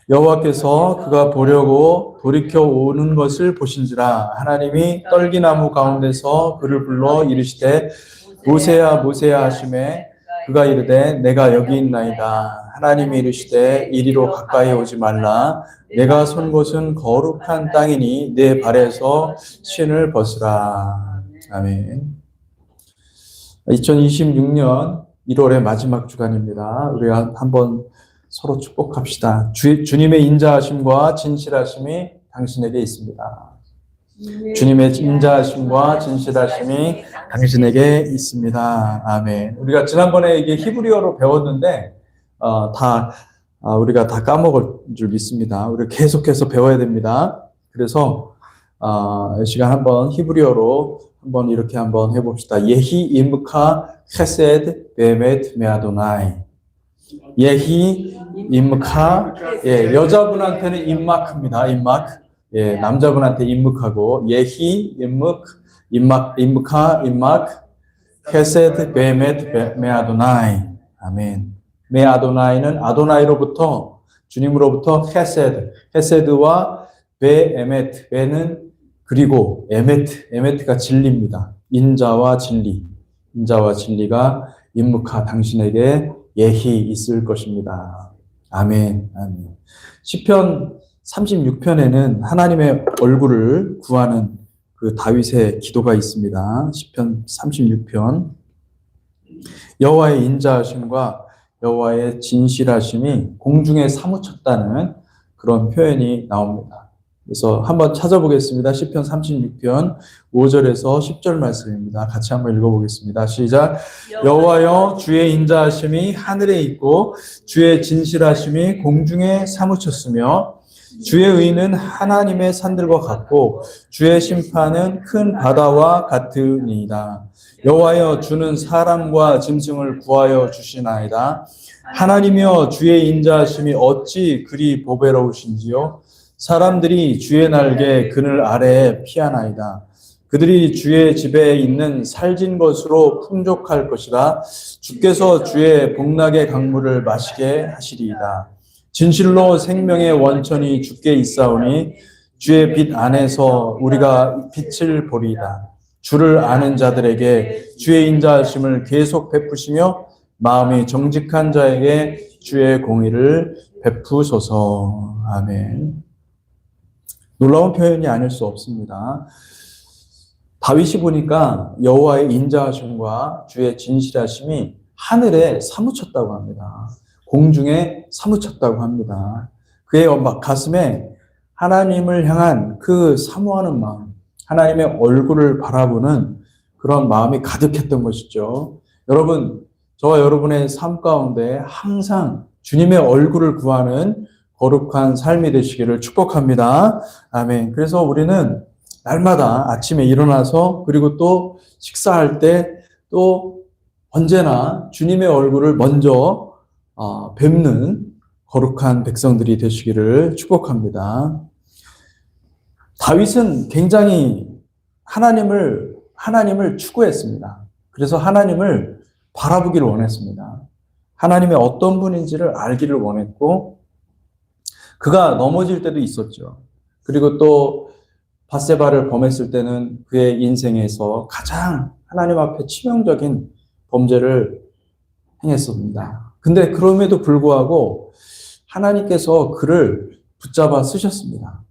여호와께서 그가 보려고 돌이켜 오는 것을 보신지라. 하나님이 떨기나무 가운데서 그를 불러 이르시되 모세야 모세야 하시매 그가 이르되 내가 여기 있나이다. 하나님이 이르시되 이리로 가까이 오지 말라. 내가 선 곳은 거룩한 땅이니 내 발에서 신을 벗으라. 아멘. 2026년 1월의 마지막 주간입니다. 우리가 한번 서로 축복합시다. 주님의 인자하심과 진실하심이 당신에게 있습니다. 주님의 인자하심과 진실하심이 당신에게 있습니다. 아멘. 우리가 지난번에 이게 히브리어로 배웠는데 우리가 다 까먹을 줄 믿습니다. 우리 계속해서 배워야 됩니다. 그래서 이 시간 한번 히브리어로 한번 이렇게 한번 해봅시다. 예히 임카 헤세드 베메트 메아도나이. 예히 임카, 여자분한테는 임마크입니다. 임마크. 남자분한테 임묵하고 예히 임카 임마크 헤세드 베메트 메아도나이. 아멘. 메아도나이는 아도나이로부터 주님으로부터 헤세드와 베에메트, 베는 그리고 에메트가 진리입니다. 인자와 진리가 임묵하 당신에게 예히 있을 것입니다. 아멘. 아멘. 시편 36편에는 하나님의 얼굴을 구하는 그 다윗의 기도가 있습니다. 시편 36편. 여호와의 인자하심과 여호와의 진실하심이 공중에 사무쳤다는 그런 표현이 나옵니다. 그래서 한번 찾아보겠습니다. 시편 36편 5절에서 10절 말씀입니다. 같이 한번 읽어보겠습니다. 시작. 여호와여 주의 인자하심이 하늘에 있고 주의 진실하심이 공중에 사무쳤으며 주의 의는 하나님의 산들과 같고 주의 심판은 큰 바다와 같으니이다. 여호와여 주는 사람과 짐승을 구하여 주시나이다. 하나님이여 주의 인자하심이 어찌 그리 보배로우신지요. 사람들이 주의 날개 그늘 아래에 피하나이다. 그들이 주의 집에 있는 살진 것으로 풍족할 것이라. 주께서 주의 복락의 강물을 마시게 하시리이다. 진실로 생명의 원천이 주께 있사오니 주의 빛 안에서 우리가 빛을 보리이다. 주를 아는 자들에게 주의 인자하심을 계속 베푸시며 마음이 정직한 자에게 주의 공의를 베푸소서. 아멘. 놀라운 표현이 아닐 수 없습니다. 다윗이 보니까 여호와의 인자하심과 주의 진실하심이 하늘에 사무쳤다고 합니다. 공중에 사무쳤다고 합니다. 그의 가슴에 하나님을 향한 그 사모하는 마음, 하나님의 얼굴을 바라보는 그런 마음이 가득했던 것이죠. 여러분, 저와 여러분의 삶 가운데 항상 주님의 얼굴을 구하는 거룩한 삶이 되시기를 축복합니다. 아멘. 그래서 우리는 날마다 아침에 일어나서 그리고 또 식사할 때 또 언제나 주님의 얼굴을 먼저 뵙는 거룩한 백성들이 되시기를 축복합니다. 다윗은 굉장히 하나님을 추구했습니다. 그래서 하나님을 바라보기를 원했습니다. 하나님의 어떤 분인지를 알기를 원했고 그가 넘어질 때도 있었죠. 그리고 또 밧세바를 범했을 때는 그의 인생에서 가장 하나님 앞에 치명적인 범죄를 행했습니다. 근데 그럼에도 불구하고 하나님께서 그를 붙잡아 쓰셨습니다.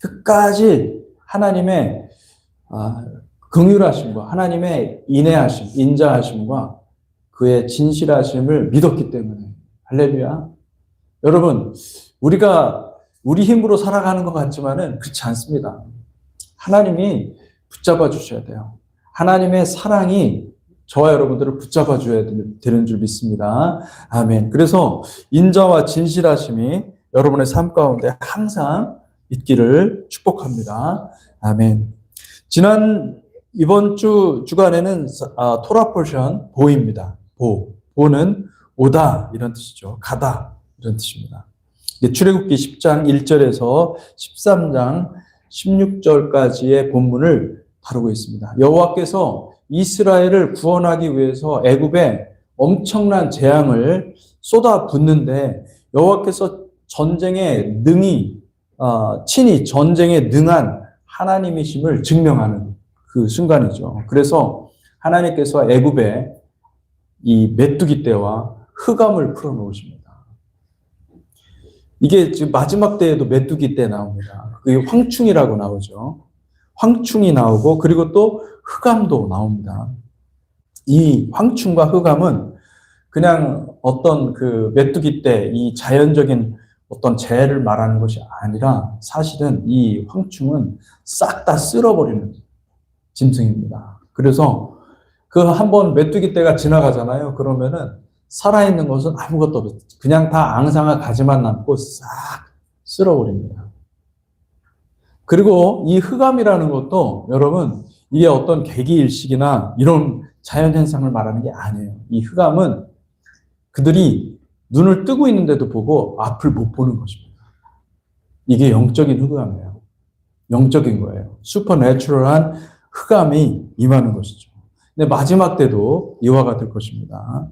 끝까지 하나님의 긍휼하심과 하나님의 인애하심, 인자하심과 그의 진실하심을 믿었기 때문에. 할렐루야. 여러분, 우리가 우리 힘으로 살아가는 것 같지만은 그렇지 않습니다. 하나님이 붙잡아 주셔야 돼요. 하나님의 사랑이 저와 여러분들을 붙잡아 줘야 되는 줄 믿습니다. 아멘. 그래서 인자와 진실하심이 여러분의 삶 가운데 항상 있기를 축복합니다. 아멘. 이번 주간에는 토라 포션 보입니다. 보는 오다 이런 뜻이죠. 가다 이런 뜻입니다. 출애굽기 10장 1절에서 13장 16절까지의 본문을 다루고 있습니다. 여호와께서 이스라엘을 구원하기 위해서 애굽에 엄청난 재앙을 쏟아붓는데 여호와께서 전쟁에 친히 전쟁에 능한 하나님이심을 증명하는 그 순간이죠. 그래서 하나님께서 애굽에 이 메뚜기 떼와 흑암을 풀어놓으십니다. 이게 지금 마지막 때에도 메뚜기 떼 나옵니다. 그게 황충이라고 나오죠. 황충이 나오고 그리고 또 흑암도 나옵니다. 이 황충과 흑암은 그냥 어떤 그 메뚜기 떼, 이 자연적인 어떤 재해를 말하는 것이 아니라 사실은 이 황충은 싹 다 쓸어버리는 짐승입니다. 그래서 그 한번 메뚜기 떼가 지나가잖아요. 그러면은 살아있는 것은 아무것도 없어요. 그냥 다 앙상한 가지만 남고 싹 쓸어버립니다. 그리고 이 흑암이라는 것도 여러분 이게 어떤 계기일식이나 이런 자연현상을 말하는 게 아니에요. 이 흑암은 그들이 눈을 뜨고 있는데도 보고 앞을 못 보는 것입니다. 이게 영적인 흑암이에요. 영적인 거예요. 슈퍼내추럴한 흑암이 임하는 것이죠. 근데 마지막 때도 이와 같을 것입니다.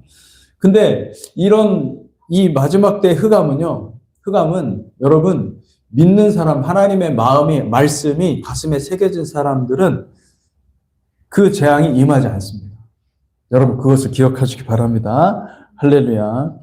근데 이 마지막 때 흑암은 여러분 믿는 사람, 하나님의 말씀이 가슴에 새겨진 사람들은 그 재앙이 임하지 않습니다. 여러분 그것을 기억하시기 바랍니다. 할렐루야.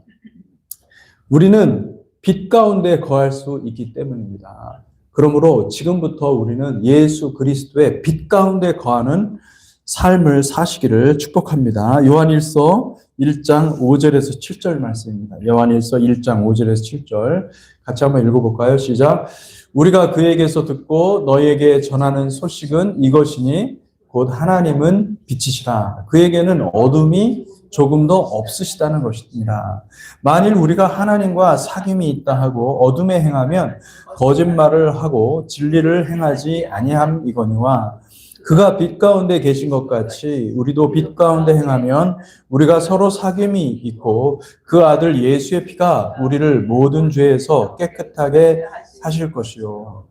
우리는 빛 가운데 거할 수 있기 때문입니다. 그러므로 지금부터 우리는 예수 그리스도의 빛 가운데 거하는 삶을 사시기를 축복합니다. 요한일서 1장 5절에서 7절 말씀입니다. 요한일서 1장 5절에서 7절 같이 한번 읽어볼까요? 시작. 우리가 그에게서 듣고 너희에게 전하는 소식은 이것이니 곧 하나님은 빛이시라. 그에게는 어둠이 조금도 없으시다는 것이니라. 만일 우리가 하나님과 사귐이 있다 하고 어둠에 행하면 거짓말을 하고 진리를 행하지 아니함이거니와 그가 빛 가운데 계신 것 같이 우리도 빛 가운데 행하면 우리가 서로 사귐이 있고 그 아들 예수의 피가 우리를 모든 죄에서 깨끗하게 하실 것이요.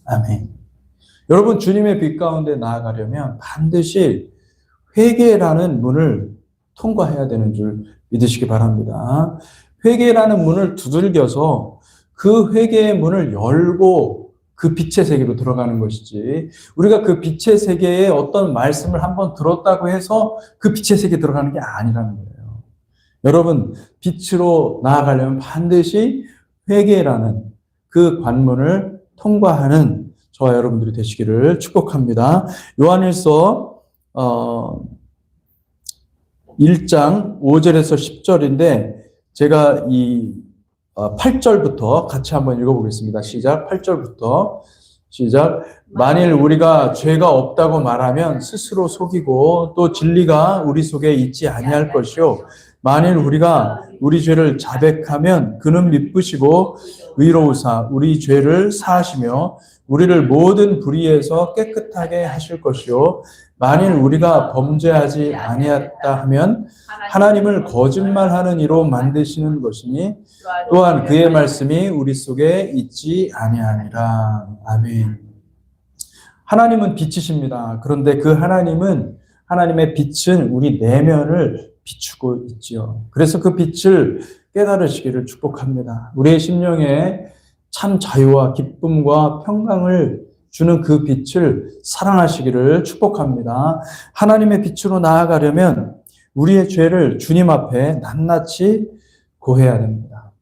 아멘. 여러분 주님의 빛 가운데 나아가려면 반드시 회개라는 문을 통과해야 되는 줄 믿으시기 바랍니다. 회개라는 문을 두들겨서 그 회개의 문을 열고 그 빛의 세계로 들어가는 것이지 우리가 그 빛의 세계에 어떤 말씀을 한번 들었다고 해서 그 빛의 세계에 들어가는 게 아니라는 거예요. 여러분 빛으로 나아가려면 반드시 회개라는 그 관문을 통과하는 저와 여러분들이 되시기를 축복합니다. 요한일서 1장 5절에서 10절인데 제가 이 8절부터 같이 한번 읽어보겠습니다. 시작. 8절부터 시작. 만일 우리가 죄가 없다고 말하면 스스로 속이고 또 진리가 우리 속에 있지 아니할 것이요. 만일 우리가 우리 죄를 자백하면 그는 미쁘시고 의로우사 우리 죄를 사하시며 우리를 모든 불의에서 깨끗하게 하실 것이요. 만일 우리가 범죄하지 아니했다 하면 하나님을 거짓말하는 이로 만드시는 것이니 또한 그의 말씀이 우리 속에 있지 아니하니라. 아멘. 하나님은 빛이십니다. 그런데 그 하나님의 빛은 우리 내면을 비추고 있지요. 그래서 그 빛을 깨달으시기를 축복합니다. 우리의 심령에 참 자유와 기쁨과 평강을 주는 그 빛을 사랑하시기를 축복합니다. 하나님의 빛으로 나아가려면 우리의 죄를 주님 앞에 낱낱이 고해야 됩니다.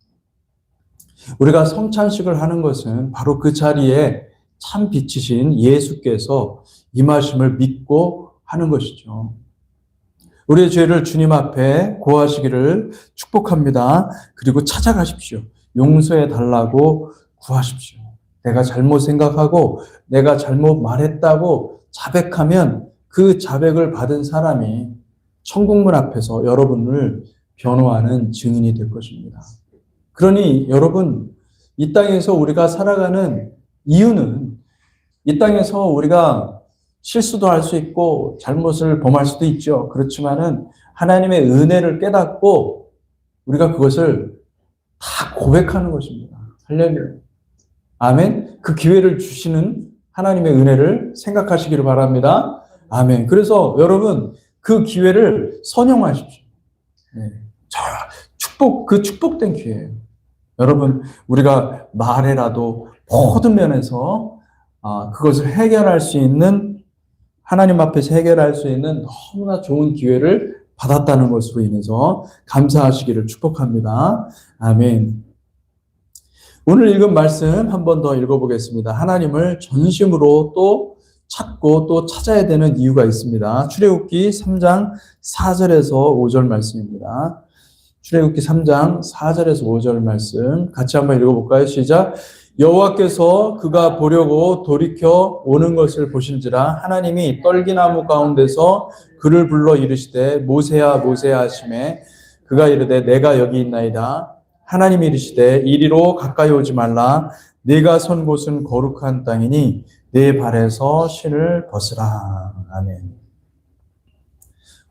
우리가 성찬식을 하는 것은 바로 그 자리에 참 빛이신 예수께서 임하심을 믿고 하는 것이죠. 우리의 죄를 주님 앞에 고하시기를 축복합니다. 그리고 찾아가십시오. 용서해 달라고 구하십시오. 내가 잘못 생각하고 내가 잘못 말했다고 자백하면 그 자백을 받은 사람이 천국문 앞에서 여러분을 변호하는 증인이 될 것입니다. 그러니 여러분 이 땅에서 우리가 살아가는 이유는 이 땅에서 우리가 실수도 할 수 있고 잘못을 범할 수도 있죠. 그렇지만은 하나님의 은혜를 깨닫고 우리가 그것을 다 고백하는 것입니다. 할렐루야. 아멘. 그 기회를 주시는 하나님의 은혜를 생각하시기를 바랍니다. 아멘. 그래서 여러분 그 기회를 선용하십시오. 네. 그 축복된 기회예요. 여러분, 우리가 말해라도 모든 면에서 그것을 해결할 수 있는, 하나님 앞에서 해결할 수 있는 너무나 좋은 기회를 받았다는 것으로 인해서 감사하시기를 축복합니다. 아멘. 오늘 읽은 말씀 한 번 더 읽어보겠습니다. 하나님을 전심으로 또 찾고 또 찾아야 되는 이유가 있습니다. 출애굽기 3장 4절에서 5절 말씀입니다. 출애굽기 3장 4절에서 5절 말씀 같이 한번 읽어볼까요? 시작. 여호와께서 그가 보려고 돌이켜 오는 것을 보신지라 하나님이 떨기나무 가운데서 그를 불러 이르시되 모세야 모세야 하시매 그가 이르되 내가 여기 있나이다. 하나님이 이르시되 이리로 가까이 오지 말라. 네가 선 곳은 거룩한 땅이니 네 발에서 신을 벗으라. 아멘.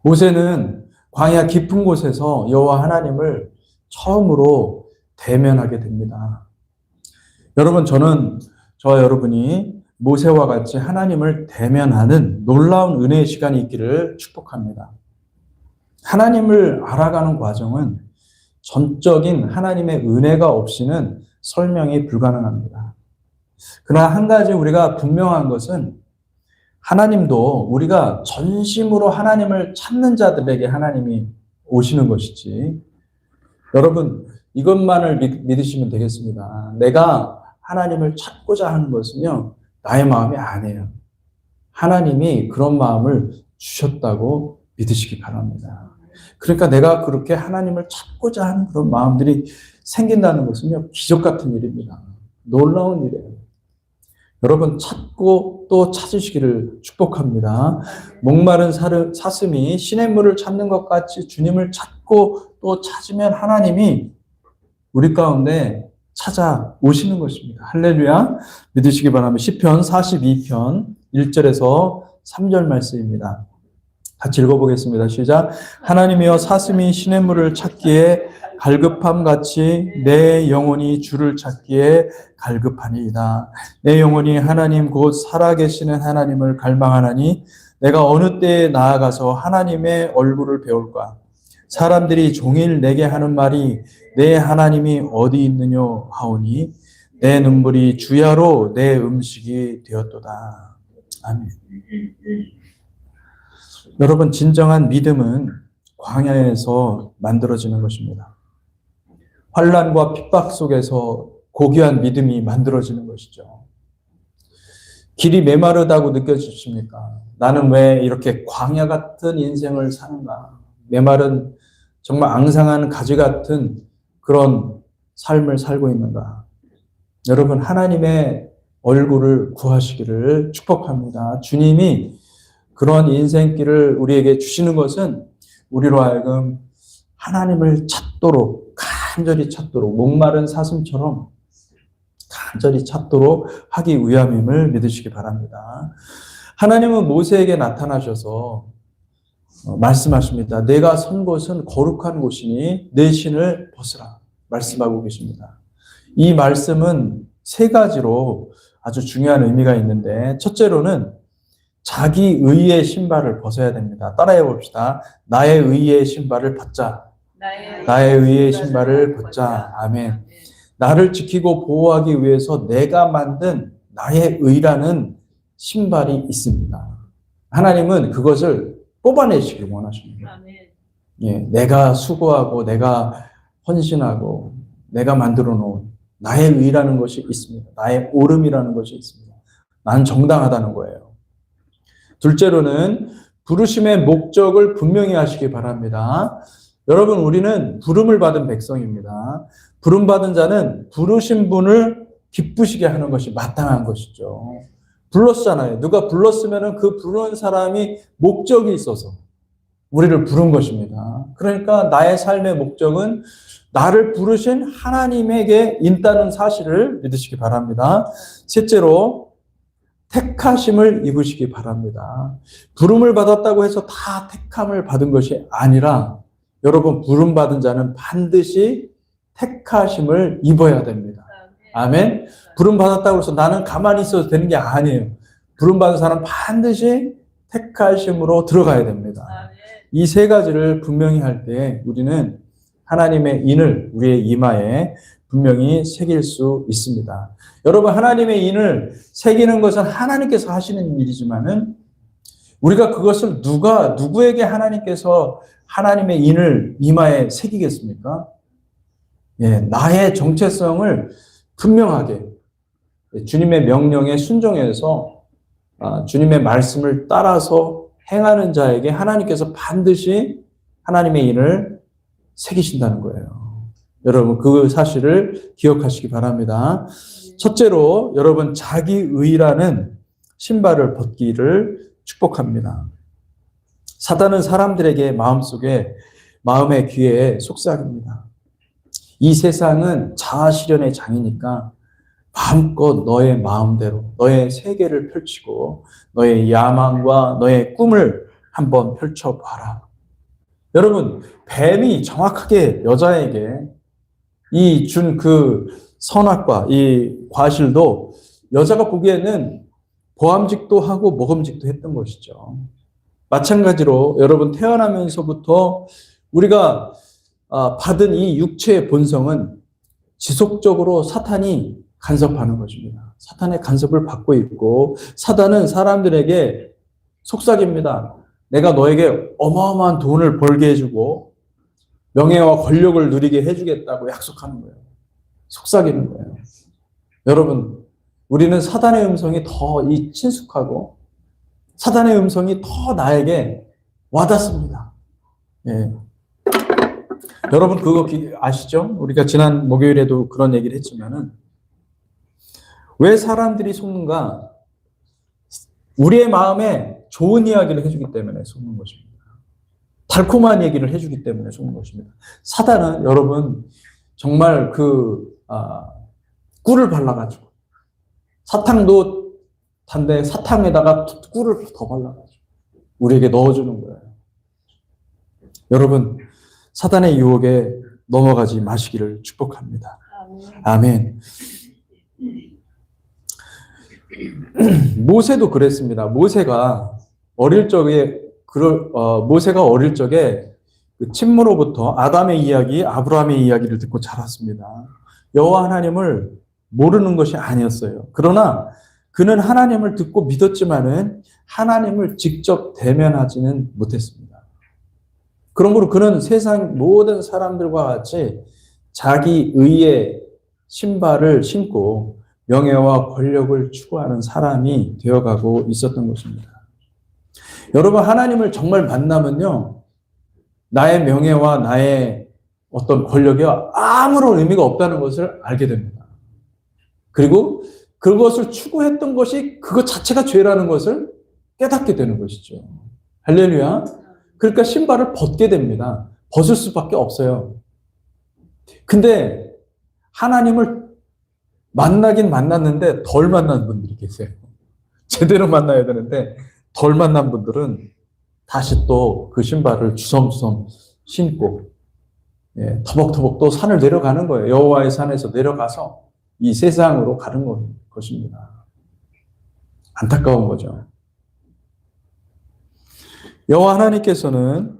모세는 광야 깊은 곳에서 여호와 하나님을 처음으로 대면하게 됩니다. 여러분, 저는 저와 여러분이 모세와 같이 하나님을 대면하는 놀라운 은혜의 시간이 있기를 축복합니다. 하나님을 알아가는 과정은 전적인 하나님의 은혜가 없이는 설명이 불가능합니다. 그러나 한 가지 우리가 분명한 것은 하나님도 우리가 전심으로 하나님을 찾는 자들에게 하나님이 오시는 것이지. 여러분, 이것만을 믿으시면 되겠습니다. 내가 하나님을 찾고자 하는 것은요, 나의 마음이 아니에요. 하나님이 그런 마음을 주셨다고 믿으시기 바랍니다. 그러니까 내가 그렇게 하나님을 찾고자 하는 그런 마음들이 생긴다는 것은요, 기적 같은 일입니다. 놀라운 일이에요. 여러분, 찾고 또 찾으시기를 축복합니다. 목마른 사슴이 시냇물을 찾는 것 같이 주님을 찾고 또 찾으면 하나님이 우리 가운데 찾아오시는 것입니다. 할렐루야. 믿으시기 바랍니다. 시편 42편 1절에서 3절 말씀입니다. 같이 읽어보겠습니다. 시작. 하나님이여 사슴이 시냇물을 찾기에 갈급함같이 내 영혼이 주를 찾기에 갈급하니이다. 내 영혼이 하나님 곧 살아계시는 하나님을 갈망하나니 내가 어느 때에 나아가서 하나님의 얼굴을 배울까? 사람들이 종일 내게 하는 말이 내 하나님이 어디 있느냐 하오니 내 눈물이 주야로 내 음식이 되었도다. 아멘. 여러분, 진정한 믿음은 광야에서 만들어지는 것입니다. 환난과 핍박 속에서 고귀한 믿음이 만들어지는 것이죠. 길이 메마르다고 느껴지십니까? 나는 왜 이렇게 광야 같은 인생을 사는가? 메마른 정말 앙상한 가지 같은 그런 삶을 살고 있는가? 여러분, 하나님의 얼굴을 구하시기를 축복합니다. 주님이 그런 인생길을 우리에게 주시는 것은 우리로 하여금 하나님을 찾도록, 간절히 찾도록, 목마른 사슴처럼 간절히 찾도록 하기 위함임을 믿으시기 바랍니다. 하나님은 모세에게 나타나셔서 말씀하십니다. 내가 선 곳은 거룩한 곳이니 내 신을 벗으라 말씀하고 계십니다. 이 말씀은 세 가지로 아주 중요한 의미가 있는데, 첫째로는 자기 의의 신발을 벗어야 됩니다. 따라해 봅시다. 나의 의의 신발을 벗자. 나의 의의 신발을 벗자. 아멘. 나를 지키고 보호하기 위해서 내가 만든 나의 의라는 신발이 있습니다. 하나님은 그것을 뽑아내시길 원하십니다. 예, 내가 수고하고 내가 헌신하고 내가 만들어 놓은 나의 의라는 것이 있습니다. 나의 옳음이라는 것이 있습니다. 나는 정당하다는 거예요. 둘째로는 부르심의 목적을 분명히 하시기 바랍니다. 여러분, 우리는 부름을 받은 백성입니다. 부름받은 자는 부르신 분을 기쁘시게 하는 것이 마땅한 것이죠. 불렀잖아요. 누가 불렀으면 그 부르는 사람이 목적이 있어서 우리를 부른 것입니다. 그러니까 나의 삶의 목적은 나를 부르신 하나님에게 있다는 사실을 믿으시기 바랍니다. 셋째로 택하심을 입으시기 바랍니다. 부름을 받았다고 해서 다 택함을 받은 것이 아니라 여러분, 부름받은 자는 반드시 택하심을 입어야 됩니다. 아멘. 부름받았다고 해서 나는 가만히 있어도 되는 게 아니에요. 부름받은 사람은 반드시 택하심으로 들어가야 됩니다. 이 세 가지를 분명히 할 때 우리는 하나님의 인을 우리의 이마에 분명히 새길 수 있습니다. 여러분, 하나님의 인을 새기는 것은 하나님께서 하시는 일이지만은 우리가 그것을 누구에게 하나님께서 하나님의 인을 이마에 새기겠습니까? 예, 나의 정체성을 분명하게 주님의 명령에 순종해서 주님의 말씀을 따라서 행하는 자에게 하나님께서 반드시 하나님의 인을 새기신다는 거예요. 여러분, 그 사실을 기억하시기 바랍니다. 첫째로 여러분, 자기의라는 신발을 벗기를 축복합니다. 사단은 사람들에게 마음의 귀에 속삭입니다. 이 세상은 자아실현의 장이니까 마음껏 너의 마음대로 너의 세계를 펼치고 너의 야망과 너의 꿈을 한번 펼쳐봐라. 여러분, 뱀이 정확하게 여자에게 이 준 그 선악과 이 과실도 여자가 보기에는 보암직도 하고 먹음직도 했던 것이죠. 마찬가지로 여러분, 태어나면서부터 우리가 받은 이 육체의 본성은 지속적으로 사탄이 간섭하는 것입니다. 사탄의 간섭을 받고 있고, 사탄은 사람들에게 속삭입니다. 내가 너에게 어마어마한 돈을 벌게 해주고 명예와 권력을 누리게 해주겠다고 약속하는 거예요. 속삭이는 거예요. 여러분, 우리는 사탄의 음성이 더 친숙하고 사탄의 음성이 더 나에게 와닿습니다. 예. 여러분, 그거 아시죠? 우리가 지난 목요일에도 그런 얘기를 했지만은 왜 사람들이 속는가? 우리의 마음에 좋은 이야기를 해주기 때문에 속는 것입니다. 달콤한 얘기를 해주기 때문에 속는 것입니다. 사단은 여러분 정말 꿀을 발라가지고 사탕도 단데 사탕에다가 꿀을 더 발라가지고 우리에게 넣어주는 거예요. 여러분, 사단의 유혹에 넘어가지 마시기를 축복합니다. 아멘. 모세도 그랬습니다. 모세가 어릴 적에 그 친모로부터 아담의 이야기, 아브라함의 이야기를 듣고 자랐습니다. 여호와 하나님을 모르는 것이 아니었어요. 그러나 그는 하나님을 듣고 믿었지만은 하나님을 직접 대면하지는 못했습니다. 그러므로 그는 세상 모든 사람들과 같이 자기 의의 신발을 신고 명예와 권력을 추구하는 사람이 되어가고 있었던 것입니다. 여러분, 하나님을 정말 만나면요, 나의 명예와 나의 어떤 권력이 아무런 의미가 없다는 것을 알게 됩니다. 그리고 그것을 추구했던 것이 그것 자체가 죄라는 것을 깨닫게 되는 것이죠. 할렐루야. 그러니까 신발을 벗게 됩니다. 벗을 수밖에 없어요. 근데 하나님을 만나긴 만났는데 덜 만난 분들이 계세요. 제대로 만나야 되는데 덜 만난 분들은 다시 또 그 신발을 주섬주섬 신고 터벅터벅 또 산을 내려가는 거예요. 여호와의 산에서 내려가서 이 세상으로 가는 것입니다. 안타까운 거죠. 여호와 하나님께서는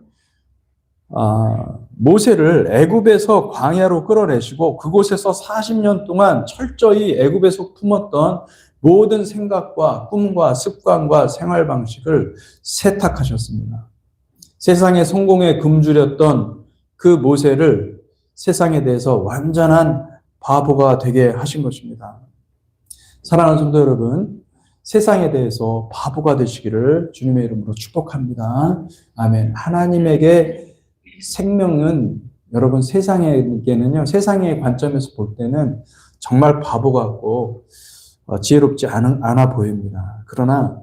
모세를 애굽에서 광야로 끌어내시고 그곳에서 40년 동안 철저히 애굽에서 품었던 모든 생각과 꿈과 습관과 생활 방식을 세탁하셨습니다. 세상의 성공에 굶주렸던 그 모세를 세상에 대해서 완전한 바보가 되게 하신 것입니다. 사랑하는 성도 여러분, 세상에 대해서 바보가 되시기를 주님의 이름으로 축복합니다. 아멘. 하나님에게 생명은 여러분 세상에게는요, 세상의 관점에서 볼 때는 정말 바보 같고 지혜롭지 않아 보입니다. 그러나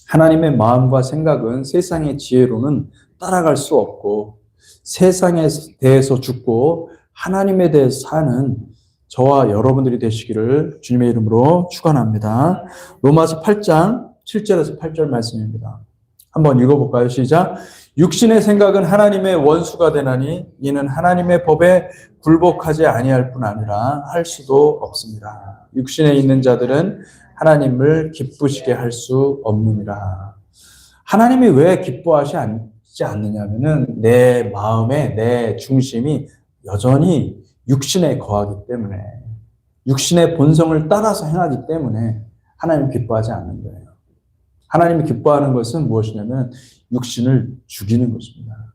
하나님의 마음과 생각은 세상의 지혜로는 따라갈 수 없고 세상에 대해서 죽고 하나님에 대해서 사는 저와 여러분들이 되시기를 주님의 이름으로 축원합니다. 로마서 8장 7절에서 8절 말씀입니다. 한번 읽어볼까요? 시작. 육신의 생각은 하나님의 원수가 되나니 이는 하나님의 법에 굴복하지 아니할 뿐 아니라 할 수도 없습니다. 육신에 있는 자들은 하나님을 기쁘시게 할 수 없느니라. 하나님이 왜 기뻐하지 않느냐면은 내 마음에 내 중심이 여전히 육신에 거하기 때문에, 육신의 본성을 따라서 행하기 때문에 하나님 기뻐하지 않는 거예요. 하나님이 기뻐하는 것은 무엇이냐면 육신을 죽이는 것입니다.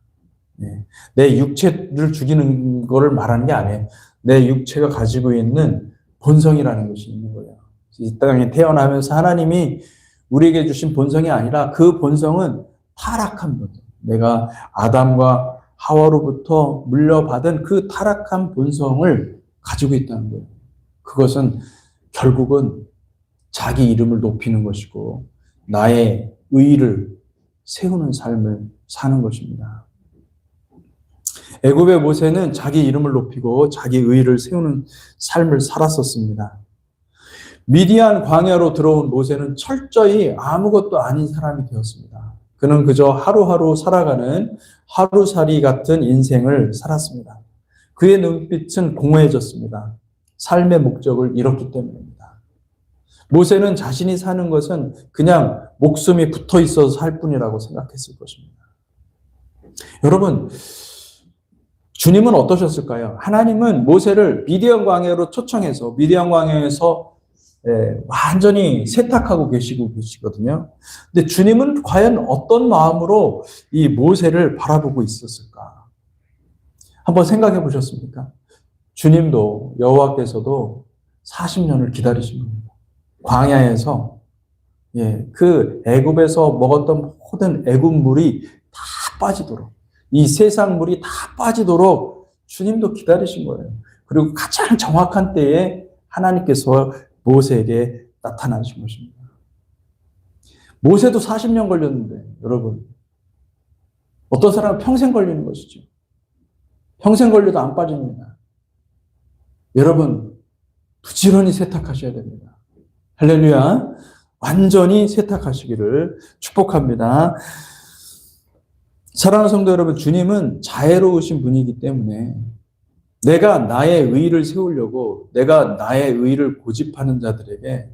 내 육체를 죽이는 것을 말하는 게 아니에요. 내 육체가 가지고 있는 본성이라는 것이 있는 거예요. 이 땅에 태어나면서 하나님이 우리에게 주신 본성이 아니라 그 본성은 타락한 본성. 내가 아담과 하와로부터 물려받은 그 타락한 본성을 가지고 있다는 거예요. 그것은 결국은 자기 이름을 높이는 것이고 나의 의의를 세우는 삶을 사는 것입니다. 애굽의 모세는 자기 이름을 높이고 자기 의의를 세우는 삶을 살았었습니다. 미디안 광야로 들어온 모세는 철저히 아무것도 아닌 사람이 되었습니다. 그는 그저 하루하루 살아가는 하루살이 같은 인생을 살았습니다. 그의 눈빛은 공허해졌습니다. 삶의 목적을 잃었기 때문입니다. 모세는 자신이 사는 것은 그냥 목숨이 붙어 있어서 살 뿐이라고 생각했을 것입니다. 여러분, 주님은 어떠셨을까요? 하나님은 모세를 미디안 광야로 초청해서 미디안 광야에서 완전히 세탁하고 계시거든요. 근데 주님은 과연 어떤 마음으로 이 모세를 바라보고 있었을까? 한번 생각해 보셨습니까? 주님도 여호와께서도 40년을 기다리신 겁니다. 광야에서 그 애굽에서 먹었던 모든 애굽 물이 다 빠지도록, 이 세상 물이 다 빠지도록 주님도 기다리신 거예요. 그리고 가장 정확한 때에 하나님께서 모세에게 나타나신 것입니다. 모세도 40년 걸렸는데 여러분, 어떤 사람은 평생 걸리는 것이죠. 평생 걸려도 안 빠집니다. 여러분, 부지런히 세탁하셔야 됩니다. 할렐루야. 완전히 세탁하시기를 축복합니다. 사랑하는 성도 여러분, 주님은 자애로우신 분이기 때문에 내가 나의 의의를 세우려고 내가 나의 의의를 고집하는 자들에게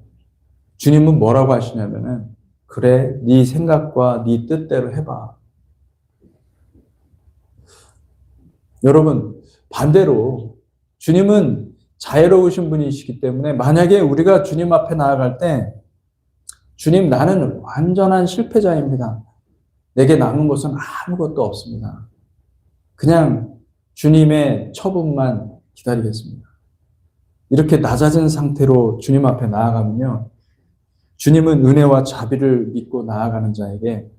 주님은 뭐라고 하시냐면은, 그래, 네 생각과 네 뜻대로 해봐. 여러분, 반대로 주님은 자애로우신 분이시기 때문에 만약에 우리가 주님 앞에 나아갈 때, 주님, 나는 완전한 실패자입니다. 내게 남은 것은 아무것도 없습니다. 그냥 주님의 처분만 기다리겠습니다. 이렇게 낮아진 상태로 주님 앞에 나아가면요, 주님은 은혜와 자비를 믿고 나아가는 자에게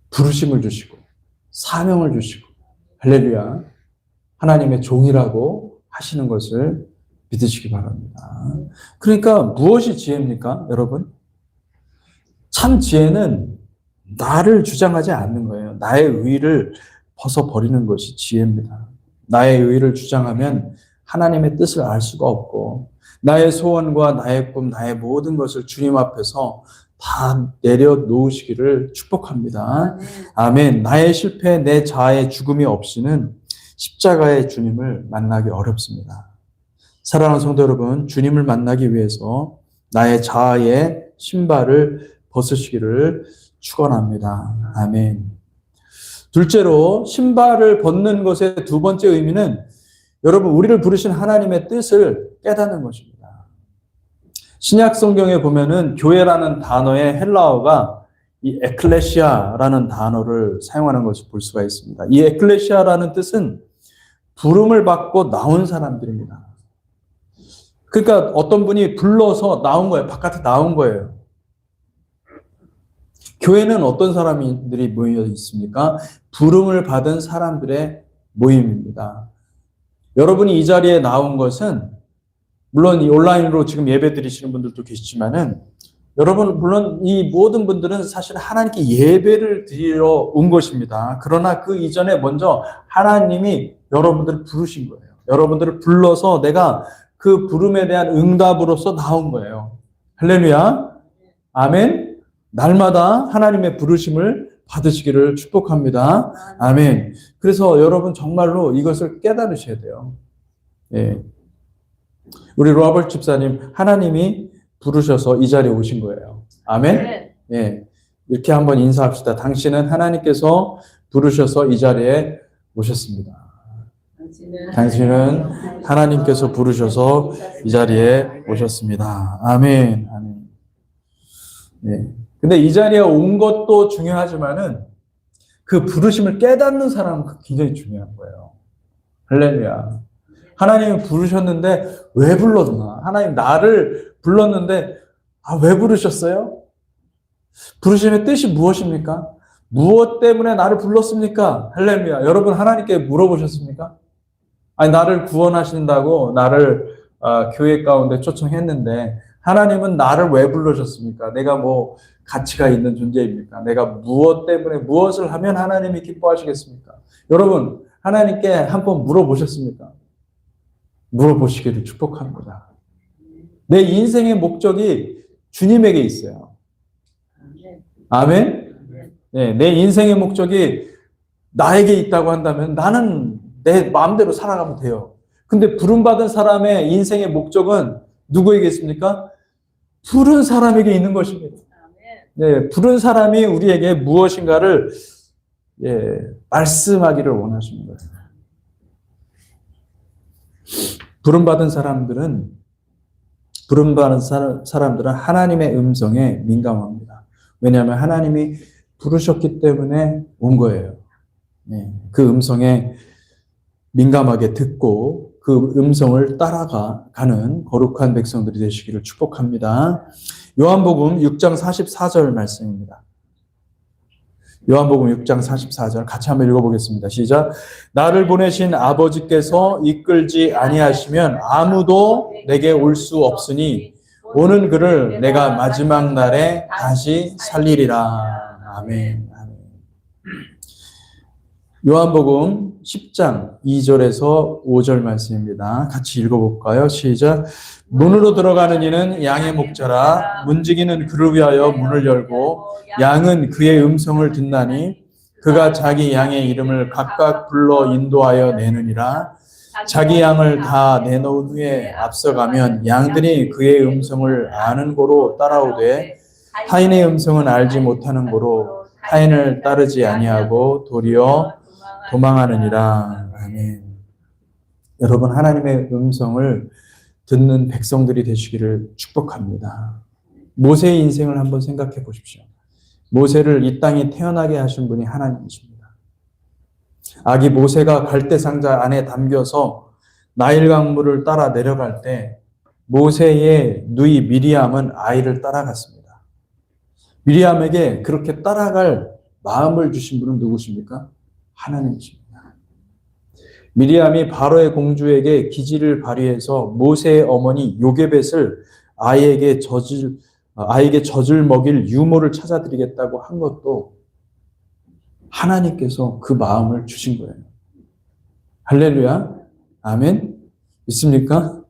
부르심을 주시고 사명을 주시고, 할렐루야, 하나님의 종이라고 하시는 것을 믿으시기 바랍니다. 그러니까 무엇이 지혜입니까, 여러분? 참 지혜는 나를 주장하지 않는 거예요. 나의 의의를 벗어버리는 것이 지혜입니다. 나의 의의를 주장하면 하나님의 뜻을 알 수가 없고, 나의 소원과 나의 꿈, 나의 모든 것을 주님 앞에서 다 내려놓으시기를 축복합니다. 아멘. 나의 실패, 내 자아의 죽음이 없이는 십자가의 주님을 만나기 어렵습니다. 사랑하는 성도 여러분, 주님을 만나기 위해서 나의 자아의 신발을 벗으시기를 축원합니다. 아멘. 둘째로, 신발을 벗는 것의 두 번째 의미는 여러분, 우리를 부르신 하나님의 뜻을 깨닫는 것입니다. 신약 성경에 보면은 교회라는 단어의 헬라어가 이 에클레시아라는 단어를 사용하는 것을 볼 수가 있습니다. 이 에클레시아라는 뜻은 부름을 받고 나온 사람들입니다. 그러니까 어떤 분이 불러서 나온 거예요. 바깥에 나온 거예요. 교회는 어떤 사람들이 모여 있습니까? 부름을 받은 사람들의 모임입니다. 여러분이 이 자리에 나온 것은, 물론 이 온라인으로 지금 예배 드리시는 분들도 계시지만은, 여러분, 물론 이 모든 분들은 사실 하나님께 예배를 드리러 온 것입니다. 그러나 그 이전에 먼저 하나님이 여러분들을 부르신 거예요. 여러분들을 불러서 내가 그 부름에 대한 응답으로서 나온 거예요. 할렐루야. 아멘. 날마다 하나님의 부르심을 받으시기를 축복합니다. 아멘. 그래서 여러분 정말로 이것을 깨달으셔야 돼요. 예. 우리 로아벌 집사님, 하나님이 부르셔서 이 자리에 오신 거예요. 아멘. 예. 이렇게 한번 인사합시다. 당신은 하나님께서 부르셔서 이 자리에 오셨습니다. 당신은 하나님께서 부르셔서 이 자리에 오셨습니다. 아멘. 아멘. 네. 근데 이 자리에 온 것도 중요하지만은 그 부르심을 깨닫는 사람은 굉장히 중요한 거예요. 할렐루야. 하나님이 부르셨는데 왜 불렀나? 하나님 나를 불렀는데 왜 부르셨어요? 부르심의 뜻이 무엇입니까? 무엇 때문에 나를 불렀습니까? 할렐루야. 여러분 하나님께 물어보셨습니까? 아니 나를 구원하신다고 나를 교회 가운데 초청했는데 하나님은 나를 왜 부르셨습니까? 내가 뭐 가치가 있는 존재입니까? 내가 무엇 때문에 무엇을 하면 하나님이 기뻐하시겠습니까? 여러분 하나님께 한번 물어보셨습니까? 물어보시기를 축복합니다. 내 인생의 목적이 주님에게 있어요. 아멘? 네, 내 인생의 목적이 나에게 있다고 한다면 나는 내 마음대로 살아가면 돼요. 근데 부름받은 사람의 인생의 목적은 누구에게 있습니까? 부른 사람에게 있는 것입니다. 네, 부른 사람이 우리에게 무엇인가를 말씀하기를 원하시는 거예요. 부름받은 사람들은 하나님의 음성에 민감합니다. 왜냐하면 하나님이 부르셨기 때문에 온 거예요. 네, 그 음성에 민감하게 듣고 그 음성을 따라가는 거룩한 백성들이 되시기를 축복합니다. 요한복음 6장 44절 말씀입니다. 요한복음 6장 44절 같이 한번 읽어보겠습니다. 시작. 나를 보내신 아버지께서 이끌지 아니하시면 아무도 내게 올 수 없으니 오는 그를 내가 마지막 날에 다시 살리리라. 아멘. 아멘. 요한복음 10장 2절에서 5절 말씀입니다. 같이 읽어볼까요? 시작. 문으로 들어가는 이는 양의 목자라. 문지기는 그를 위하여 문을 열고 양은 그의 음성을 듣나니 그가 자기 양의 이름을 각각 불러 인도하여 내느니라. 자기 양을 다 내놓은 후에 앞서가면 양들이 그의 음성을 아는 고로 따라오되 타인의 음성은 알지 못하는 고로 타인을 따르지 아니하고 도리어 도망하느니라. 아멘. 여러분 하나님의 음성을 듣는 백성들이 되시기를 축복합니다. 모세의 인생을 한번 생각해 보십시오. 모세를 이 땅에 태어나게 하신 분이 하나님이십니다. 아기 모세가 갈대상자 안에 담겨서 나일 강물을 따라 내려갈 때 모세의 누이 미리암은 아이를 따라갔습니다. 미리암에게 그렇게 따라갈 마음을 주신 분은 누구십니까? 하나님이십니다. 미리암이 바로의 공주에게 기지를 발휘해서 모세의 어머니 요게벳을 아이에게 젖을 먹일 유모를 찾아드리겠다고 한 것도 하나님께서 그 마음을 주신 거예요. 할렐루야. 아멘. 믿습니까?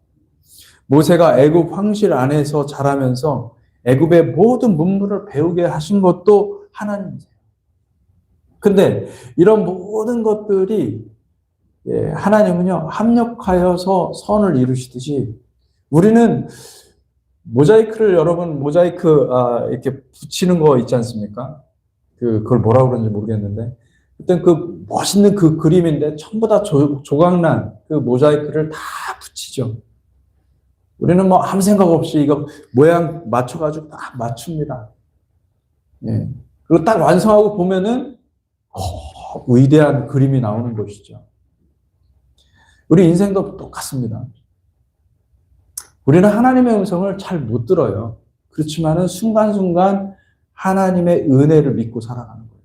모세가 애굽 황실 안에서 자라면서 애굽의 모든 문물을 배우게 하신 것도 하나님이세요. 근데 이런 모든 것들이 하나님은요 합력하여서 선을 이루시듯이 우리는 모자이크를 여러분 모자이크 이렇게 붙이는 거 있지 않습니까? 그걸 뭐라고 그러는지 모르겠는데 일단 그 멋있는 그 그림인데 전부 다 조각난 그 모자이크를 다 붙이죠. 우리는 뭐 아무 생각 없이 이거 모양 맞춰가지고 딱 맞춥니다. 예. 그리고 딱 완성하고 보면은 위대한 그림이 나오는 것이죠. 우리 인생도 똑같습니다. 우리는 하나님의 음성을 잘 못 들어요. 그렇지만은 순간순간 하나님의 은혜를 믿고 살아가는 거예요.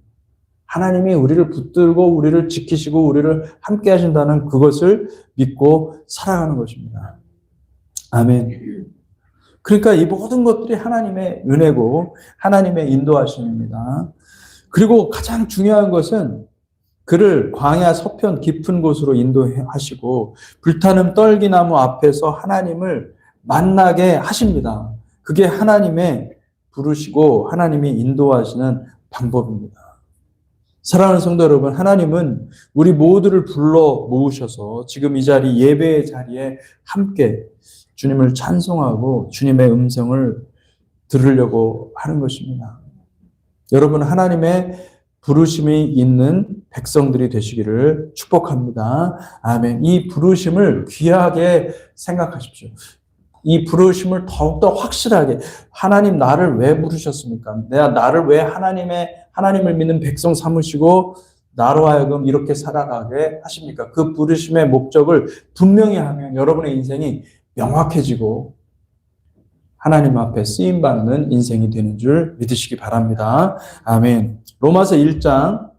하나님이 우리를 붙들고 우리를 지키시고 우리를 함께 하신다는 그것을 믿고 살아가는 것입니다. 아멘. 그러니까 이 모든 것들이 하나님의 은혜고 하나님의 인도하심입니다. 그리고 가장 중요한 것은 그를 광야 서편 깊은 곳으로 인도하시고 불타는 떨기나무 앞에서 하나님을 만나게 하십니다. 그게 하나님의 부르시고 하나님이 인도하시는 방법입니다. 사랑하는 성도 여러분, 하나님은 우리 모두를 불러 모으셔서 지금 이 자리 예배의 자리에 함께 주님을 찬송하고 주님의 음성을 들으려고 하는 것입니다. 여러분 하나님의 부르심이 있는 백성들이 되시기를 축복합니다. 아멘. 이 부르심을 귀하게 생각하십시오. 이 부르심을 더욱더 확실하게, 하나님 나를 왜 부르셨습니까? 내가 나를 왜 하나님을 믿는 백성 삼으시고 나로 하여금 이렇게 살아가게 하십니까? 그 부르심의 목적을 분명히 하면 여러분의 인생이 명확해지고 하나님 앞에 쓰임받는 인생이 되는 줄 믿으시기 바랍니다. 아멘. 로마서 1장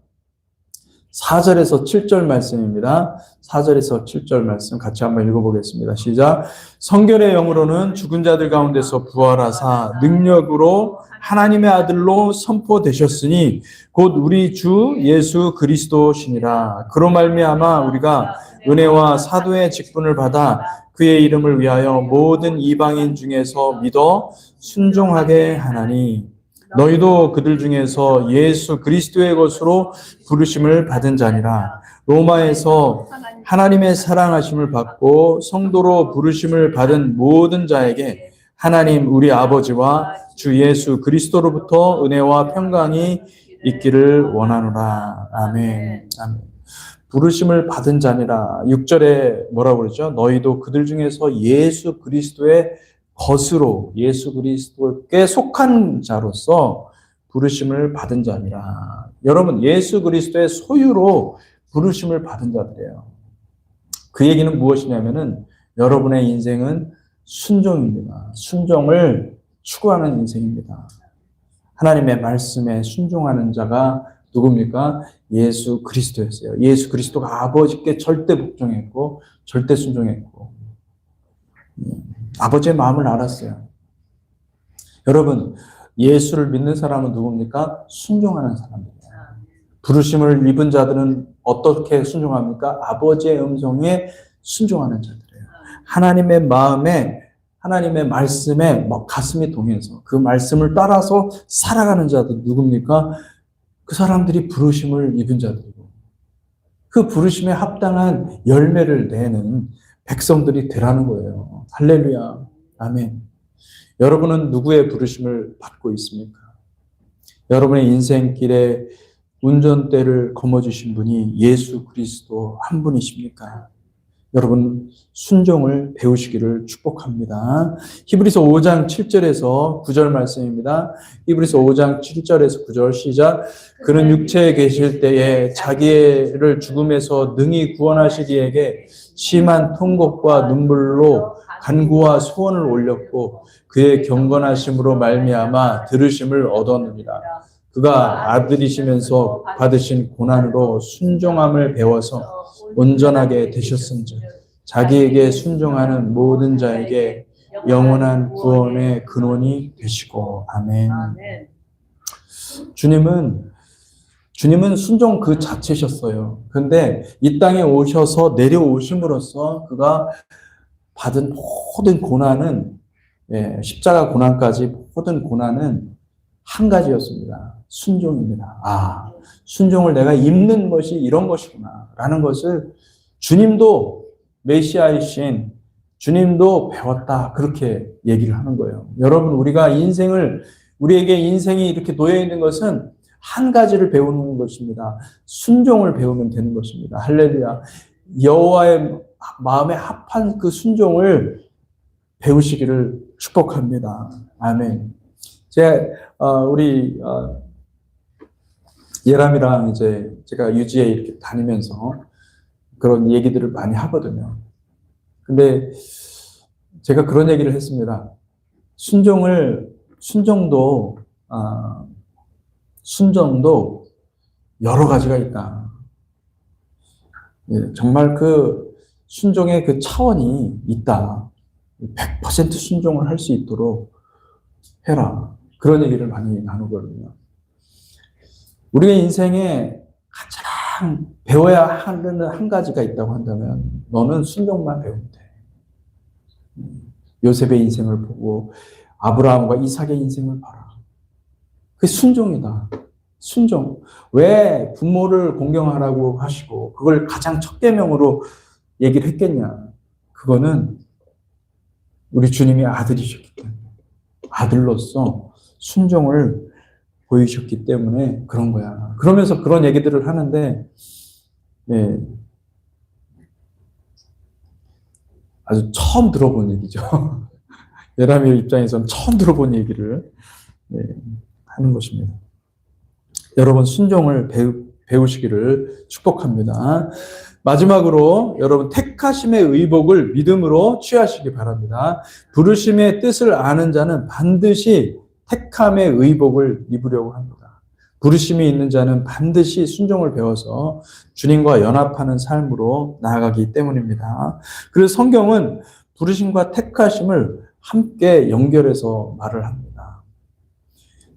4절에서 7절 말씀입니다. 4절에서 7절 말씀 같이 한번 읽어보겠습니다. 시작. 성결의 영으로는 죽은 자들 가운데서 부활하사 능력으로 하나님의 아들로 선포되셨으니 곧 우리 주 예수 그리스도시니라. 그로 말미암아 우리가 은혜와 사도의 직분을 받아 그의 이름을 위하여 모든 이방인 중에서 믿어 순종하게 하나니 너희도 그들 중에서 예수 그리스도의 것으로 부르심을 받은 자니라. 로마에서 하나님의 사랑하심을 받고 성도로 부르심을 받은 모든 자에게 하나님 우리 아버지와 주 예수 그리스도로부터 은혜와 평강이 있기를 원하노라. 아멘. 아멘. 부르심을 받은 자니라. 6절에 뭐라고 그러죠? 너희도 그들 중에서 예수 그리스도의 것으로, 예수 그리스도께 속한 자로서 부르심을 받은 자니라. 여러분, 예수 그리스도의 소유로 부르심을 받은 자들이에요. 그 얘기는 무엇이냐면은 여러분의 인생은 순종입니다. 순종을 추구하는 인생입니다. 하나님의 말씀에 순종하는 자가 누굽니까? 예수 그리스도였어요. 예수 그리스도가 아버지께 절대 복종했고 절대 순종했고 아버지의 마음을 알았어요. 여러분, 예수를 믿는 사람은 누굽니까? 순종하는 사람이에요. 부르심을 입은 자들은 어떻게 순종합니까? 아버지의 음성에 순종하는 자들이에요. 하나님의 마음에, 하나님의 말씀에 막 가슴이 동해서 그 말씀을 따라서 살아가는 자들 누굽니까? 그 사람들이 부르심을 입은 자들이고 그 부르심에 합당한 열매를 내는 백성들이 되라는 거예요. 할렐루야. 아멘. 여러분은 누구의 부르심을 받고 있습니까? 여러분의 인생길에 운전대를 거머쥐신 분이 예수 그리스도 한 분이십니까? 여러분 순종을 배우시기를 축복합니다. 히브리서 5장 7절에서 9절 말씀입니다. 히브리서 5장 7절에서 9절 시작. 그는 육체에 계실 때에 자기를 죽음에서 능히 구원하시기에게 심한 통곡과 눈물로 간구와 소원을 올렸고 그의 경건하심으로 말미암아 들으심을 얻었느니라. 그가 아들이시면서 받으신 고난으로 순종함을 배워서 온전하게 되셨은즉 자기에게 순종하는 모든 자에게 영원한 구원의 근원이 되시고. 아멘. 주님은 순종 그 자체셨어요. 그런데 이 땅에 오셔서 내려오심으로써 그가 받은 모든 고난은 십자가 고난까지 모든 고난은 한 가지였습니다. 순종입니다. 아, 순종을 내가 입는 것이 이런 것이구나 라는 것을 주님도 메시아이신 주님도 배웠다 그렇게 얘기를 하는 거예요. 여러분 우리에게 인생이 이렇게 놓여 있는 것은 한 가지를 배우는 것입니다. 순종을 배우면 되는 것입니다. 할렐루야. 여호와의 마음에 합한 그 순종을 배우시기를 축복합니다. 아멘. 우리 예람이랑 이제 제가 유지에 이렇게 다니면서 그런 얘기들을 많이 하거든요. 근데 제가 그런 얘기를 했습니다. 순종도 여러 가지가 있다. 정말 그 순종의 그 차원이 있다. 100% 순종을 할 수 있도록 해라. 그런 얘기를 많이 나누거든요. 우리의 인생에 가장 배워야 하는 한 가지가 있다고 한다면 너는 순종만 배우면 돼. 요셉의 인생을 보고 아브라함과 이삭의 인생을 봐라. 그게 순종이다. 순종. 왜 부모를 공경하라고 하시고 그걸 가장 첫 계명으로 얘기를 했겠냐. 그거는 우리 주님이 아들이셨기 때문에 아들로서 순종을 보이셨기 때문에 그런 거야. 그러면서 그런 얘기들을 하는데, 예, 아주 처음 들어본 얘기죠. 예람의 입장에서는 처음 들어본 얘기를 예, 하는 것입니다. 여러분 순종을 배우시기를 축복합니다. 마지막으로 여러분 택하심의 의복을 믿음으로 취하시기 바랍니다. 부르심의 뜻을 아는 자는 반드시 택함의 의복을 입으려고 합니다. 부르심이 있는 자는 반드시 순종을 배워서 주님과 연합하는 삶으로 나아가기 때문입니다. 그래서 성경은 부르심과 택하심을 함께 연결해서 말을 합니다.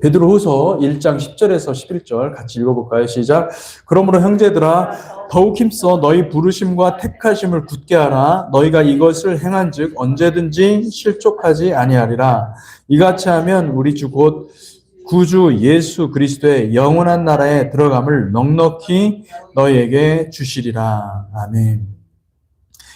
베드로후서 1장 10절에서 11절 같이 읽어볼까요? 시작. 그러므로 형제들아 더욱 힘써 너희 부르심과 택하심을 굳게 하라. 너희가 이것을 행한즉 언제든지 실족하지 아니하리라. 이같이 하면 우리 주 곧 구주 예수 그리스도의 영원한 나라에 들어감을 넉넉히 너희에게 주시리라. 아멘.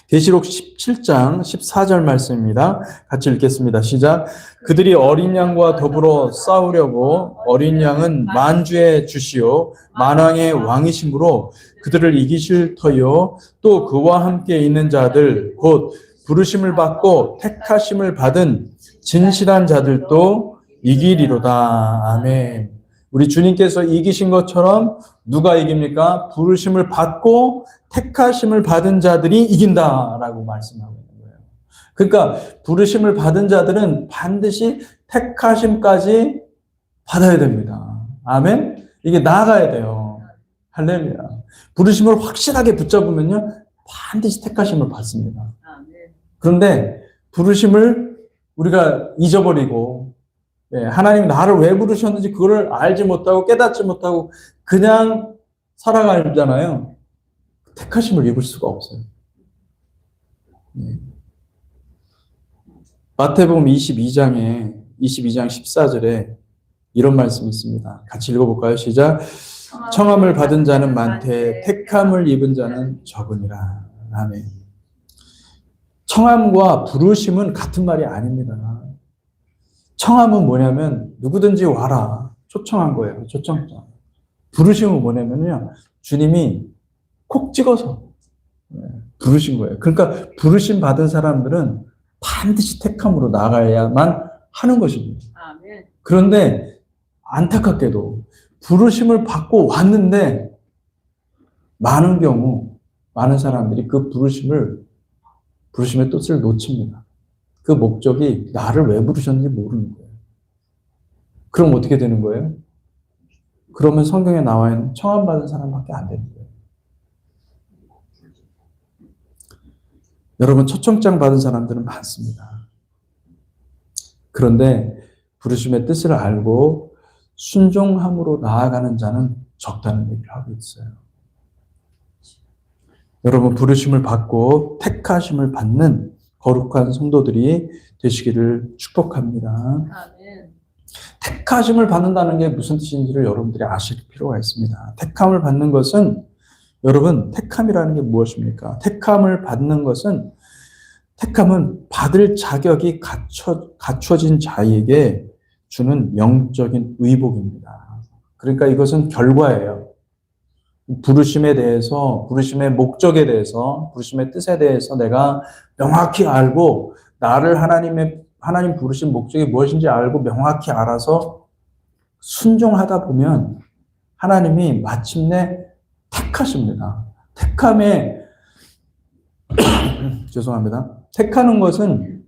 계시록 17장 14절 말씀입니다. 같이 읽겠습니다. 시작. 그들이 어린 양과 더불어 싸우려고 어린 양은 만주의 주시요 만왕의 왕이심으로 그들을 이기실 터요 또 그와 함께 있는 자들 곧 부르심을 받고 택하심을 받은 진실한 자들도 이기리로다. 아멘. 우리 주님께서 이기신 것처럼 누가 이깁니까? 부르심을 받고 택하심을 받은 자들이 이긴다라고 말씀하고 있는 거예요. 그러니까 부르심을 받은 자들은 반드시 택하심까지 받아야 됩니다. 아멘? 이게 나아가야 돼요. 할렐루야. 부르심을 확실하게 붙잡으면요, 반드시 택하심을 받습니다. 그런데 부르심을 우리가 잊어버리고 하나님 나를 왜 부르셨는지 그걸 알지 못하고 깨닫지 못하고 그냥 살아가잖아요. 택하심을 입을 수가 없어요. 마태복음 22장 14절에 이런 말씀이 있습니다. 같이 읽어볼까요? 시작. 청함을 받은 자는 많되 택함을 입은 자는 적으니라. 아멘. 청함과 부르심은 같은 말이 아닙니다. 청함은 뭐냐면 누구든지 와라. 초청한 거예요. 초청장. 부르심은 뭐냐면요. 주님이 콕 찍어서 부르신 거예요. 그러니까 부르심 받은 사람들은 반드시 택함으로 나가야만 하는 것입니다. 그런데 안타깝게도 부르심을 받고 왔는데 많은 경우 많은 사람들이 그 부르심의 뜻을 놓칩니다. 그 목적이 나를 왜 부르셨는지 모르는 거예요. 그럼 어떻게 되는 거예요? 그러면 성경에 나와 있는 청함받은 사람밖에 안 되는 거예요. 여러분 초청장 받은 사람들은 많습니다. 그런데 부르심의 뜻을 알고 순종함으로 나아가는 자는 적다는 얘기를 하고 있어요. 여러분 부르심을 받고 택하심을 받는 거룩한 성도들이 되시기를 축복합니다. 아멘. 택하심을 받는다는 게 무슨 뜻인지를 여러분들이 아실 필요가 있습니다. 택함을 받는 것은 여러분 택함이라는 게 무엇입니까? 택함을 받는 것은 택함은 받을 자격이 갖춰진 자에게 주는 영적인 의복입니다. 그러니까 이것은 결과예요. 부르심에 대해서, 부르심의 목적에 대해서, 부르심의 뜻에 대해서 내가 명확히 알고 나를 하나님 부르신 목적이 무엇인지 알고 명확히 알아서 순종하다 보면 하나님이 마침내 택하십니다. 택함에 죄송합니다. 택하는 것은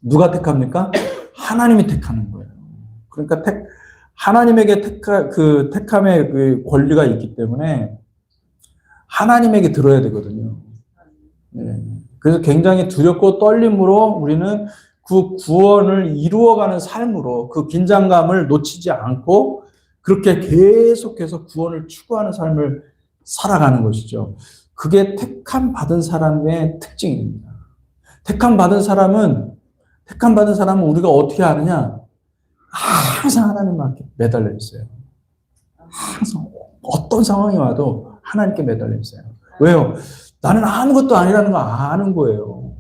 누가 택합니까? 하나님이 택하는 거예요. 그러니까 하나님에게 택함의 그 권리가 있기 때문에 하나님에게 들어야 되거든요. 네. 그래서 굉장히 두렵고 떨림으로 우리는 그 구원을 이루어가는 삶으로 그 긴장감을 놓치지 않고 그렇게 계속해서 구원을 추구하는 삶을 살아가는 것이죠. 그게 택함 받은 사람의 특징입니다. 택함 받은 사람은 우리가 어떻게 아느냐? 항상 하나님께 매달려 있어요. 항상 어떤 상황이 와도 하나님께 매달려 있어요. 왜요? 나는 아무것도 아니라는 거 아는 거예요.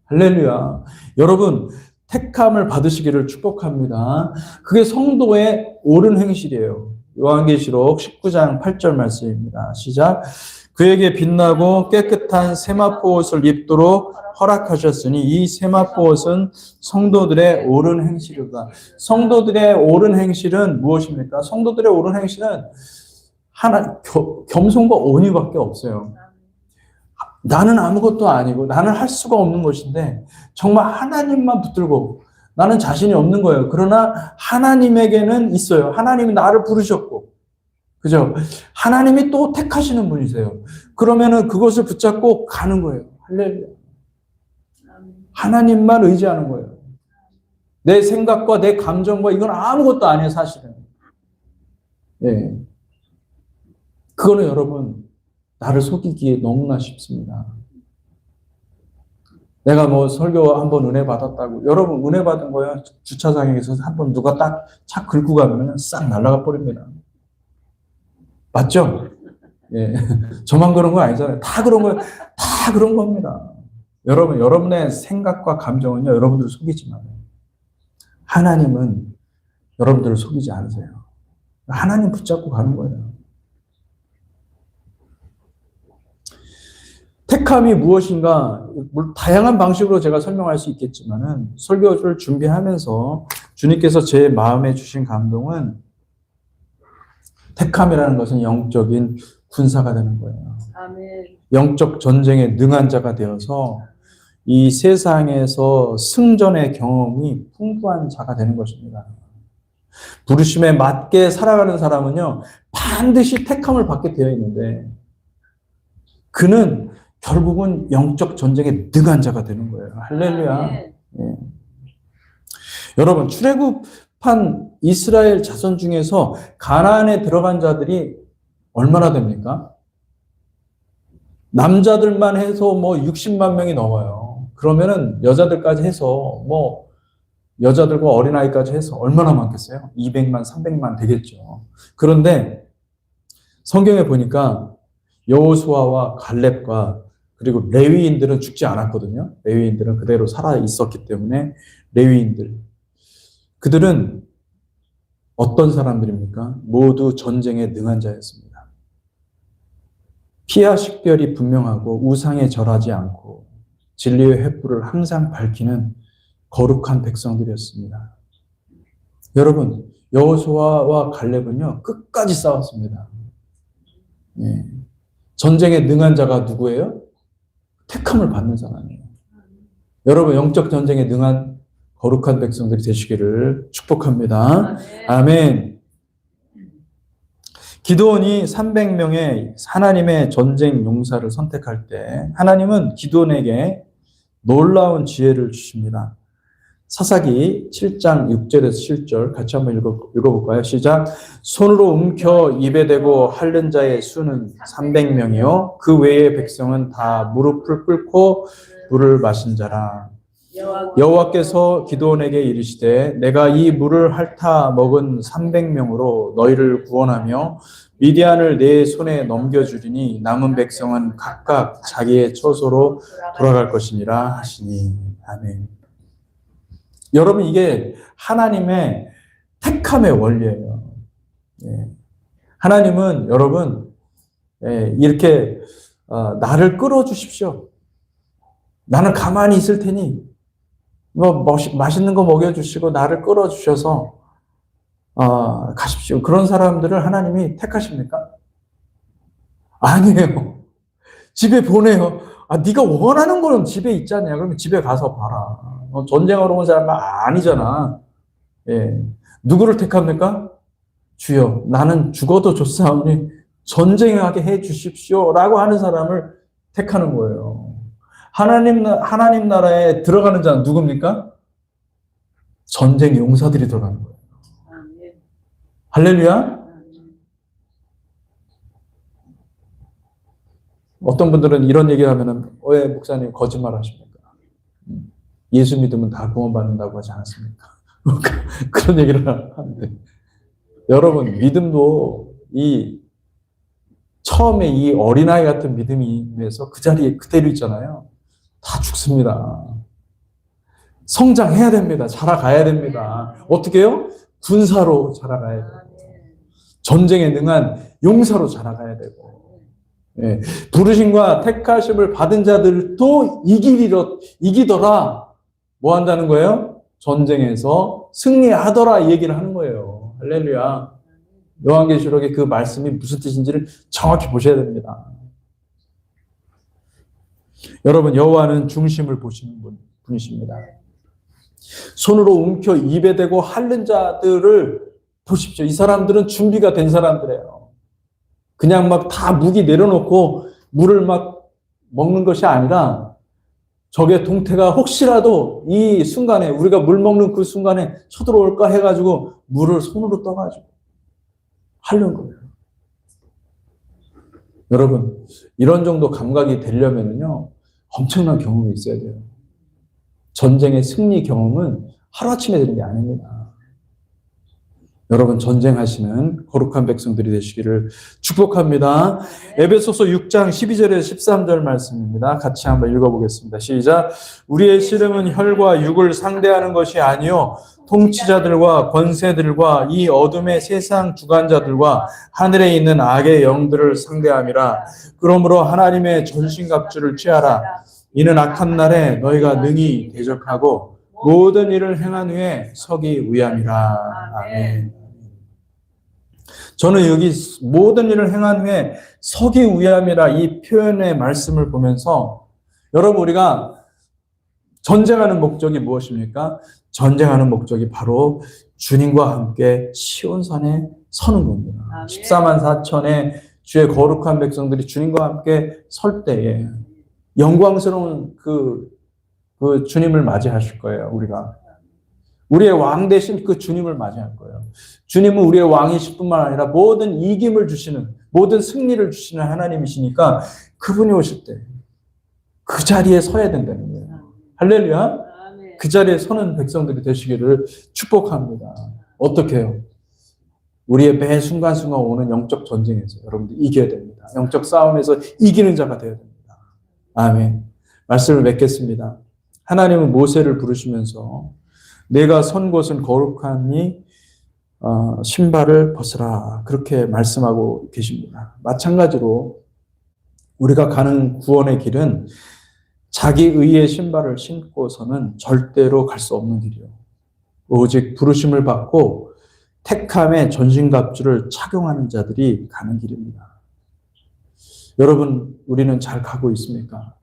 할렐루야. 여러분, 택함을 받으시기를 축복합니다. 그게 성도의 옳은 행실이에요. 요한계시록 19장 8절 말씀입니다. 시작. 그에게 빛나고 깨끗한 세마포 옷을 입도록 허락하셨으니 이 세마포 옷은 성도들의 옳은 행실이다. 성도들의 옳은 행실은 무엇입니까? 성도들의 옳은 행실은 겸손과 온유밖에 없어요. 나는 아무것도 아니고 나는 할 수가 없는 것인데 정말 하나님만 붙들고 나는 자신이 없는 거예요. 그러나 하나님에게는 있어요. 하나님이 나를 부르셨고, 그죠? 하나님이 또 택하시는 분이세요. 그러면은 그것을 붙잡고 가는 거예요. 할렐루야. 하나님만 의지하는 거예요. 내 생각과 내 감정과 이건 아무것도 아니에요, 사실은. 예. 그거는 여러분, 나를 속이기에 너무나 쉽습니다. 내가 뭐 설교 한번 은혜 받았다고. 여러분, 은혜 받은 거야. 주차장에서 한번 누가 딱 차 긁고 가면 싹 날아가 버립니다. 맞죠? 예. 저만 그런 거 아니잖아요. 다 그런 거, 다 그런 겁니다. 여러분, 여러분의 생각과 감정은요, 여러분들을 속이지 마요. 하나님은 여러분들을 속이지 않으세요. 하나님 붙잡고 가는 거예요. 택함이 무엇인가, 다양한 방식으로 제가 설명할 수 있겠지만은, 설교를 준비하면서 주님께서 제 마음에 주신 감동은 택함이라는 것은 영적인 군사가 되는 거예요. 아멘. 영적 전쟁에 능한 자가 되어서 이 세상에서 승전의 경험이 풍부한 자가 되는 것입니다. 부르심에 맞게 살아가는 사람은요, 반드시 택함을 받게 되어 있는데, 그는 결국은 영적 전쟁에 능한 자가 되는 거예요. 할렐루야. 예. 여러분, 출애굽한 이스라엘 자손 중에서 가나안에 들어간 자들이 얼마나 됩니까? 남자들만 해서 뭐 60만 명이 넘어요. 그러면은 여자들까지 해서 뭐 여자들과 어린아이까지 해서 얼마나 많겠어요? 200만, 300만 되겠죠. 그런데 성경에 보니까 여호수아와 갈렙과 그리고 레위인들은 죽지 않았거든요. 레위인들은 그대로 살아 있었기 때문에 레위인들. 그들은 어떤 사람들입니까? 모두 전쟁에 능한 자였습니다. 피와 식별이 분명하고 우상에 절하지 않고 진리의 횃불을 항상 밝히는 거룩한 백성들이었습니다. 여러분, 여호수아와 갈렙은요, 끝까지 싸웠습니다. 예. 전쟁에 능한 자가 누구예요? 택함을 받는 사람이에요. 여러분, 영적 전쟁에 능한 거룩한 백성들이 되시기를 축복합니다. 아멘. 기드온이 300명의 하나님의 전쟁 용사를 선택할 때 하나님은 기드온에게 놀라운 지혜를 주십니다. 사사기 7장 6절에서 7절 같이 한번 읽어볼까요? 시작. 손으로 움켜 입에 대고 핥는 자의 수는 300명이요. 그 외의 백성은 다 무릎을 꿇고 물을 마신 자라. 여호와께서 기드온에게 이르시되 내가 이 물을 핥아 먹은 300명으로 너희를 구원하며 미디안을 내 손에 넘겨주리니 남은 백성은 각각 자기의 처소로 돌아갈 것이니라 하시니. 아멘. 여러분, 이게 하나님의 택함의 원리예요. 예. 하나님은 여러분, 이렇게 나를 끌어주십시오. 나는 가만히 있을 테니 뭐 맛있는 거 먹여주시고 나를 끌어주셔서 가십시오. 그런 사람들을 하나님이 택하십니까? 아니에요. 집에 보내요. 네가 원하는 거는 집에 있잖냐. 그러면 집에 가서 봐라. 전쟁하러 온 사람은 아니잖아. 예. 누구를 택합니까? 주여, 나는 죽어도 좋사오니 전쟁하게 해 주십시오. 라고 하는 사람을 택하는 거예요. 하나님 나라에 들어가는 자는 누굽니까? 전쟁 용사들이 들어가는 거예요. 할렐루야. 어떤 분들은 이런 얘기를 하면은 왜 목사님 거짓말 하십니까? 예수 믿으면 다 구원받는다고 하지 않았습니까? 그런 얘기를 하는데, 여러분, 믿음도 처음에 이 어린아이 같은 믿음이 위해서 그 자리에 그대로 있잖아요. 다 죽습니다. 성장해야 됩니다. 자라가야 됩니다. 어떻게 해요? 군사로 자라가야 돼요. 전쟁에 능한 용사로 자라가야 되고, 예, 부르심과 택하심을 받은 자들도 이기더라. 뭐 한다는 거예요? 전쟁에서 승리하더라 이 얘기를 하는 거예요. 할렐루야. 요한계시록의 그 말씀이 무슨 뜻인지를 정확히 보셔야 됩니다. 여러분, 여호와는 중심을 보시는 분이십니다. 손으로 움켜 입에 대고 핥는 자들을 보십시오. 이 사람들은 준비가 된 사람들이에요. 그냥 막 다 무기 내려놓고 물을 막 먹는 것이 아니라 적의 동태가 혹시라도 이 순간에 우리가 물 먹는 그 순간에 쳐들어올까 해가지고 물을 손으로 떠가지고 하려는 거예요. 여러분, 이런 정도 감각이 되려면요 엄청난 경험이 있어야 돼요. 전쟁의 승리 경험은 하루아침에 되는 게 아닙니다. 여러분, 전쟁하시는 거룩한 백성들이 되시기를 축복합니다. 에베소서 6장 12절에서 13절 말씀입니다. 같이 한번 읽어보겠습니다. 시작. 우리의 씨름은 혈과 육을 상대하는 것이 아니요 통치자들과 권세들과 이 어둠의 세상 주관자들과 하늘에 있는 악의 영들을 상대함이라. 그러므로 하나님의 전신갑주를 취하라. 이는 악한 날에 너희가 능히 대적하고 모든 일을 행한 후에 서기 위함이라. 아멘. 저는 여기 모든 일을 행한 후에 서기 위함이라 이 표현의 말씀을 보면서 여러분, 우리가 전쟁하는 목적이 무엇입니까? 전쟁하는 목적이 바로 주님과 함께 시온산에 서는 겁니다. 14만 4천의 주의 거룩한 백성들이 주님과 함께 설 때에 영광스러운 그 주님을 맞이하실 거예요. 우리의 왕 대신 그 주님을 맞이할 거예요. 주님은 우리의 왕이실 뿐만 아니라 모든 이김을 주시는, 모든 승리를 주시는 하나님이시니까 그분이 오실 때 그 자리에 서야 된다는 거예요. 할렐루야. 그 자리에 서는 백성들이 되시기를 축복합니다. 어떻게 해요? 우리의 매 순간순간 오는 영적 전쟁에서 여러분들 이겨야 됩니다. 영적 싸움에서 이기는 자가 되어야 됩니다. 아멘. 말씀을 맺겠습니다. 하나님은 모세를 부르시면서 내가 선 곳은 거룩하니 신발을 벗으라 그렇게 말씀하고 계십니다. 마찬가지로 우리가 가는 구원의 길은 자기 의의 신발을 신고서는 절대로 갈 수 없는 길이요. 오직 부르심을 받고 택함의 전신갑주를 착용하는 자들이 가는 길입니다. 여러분, 우리는 잘 가고 있습니까?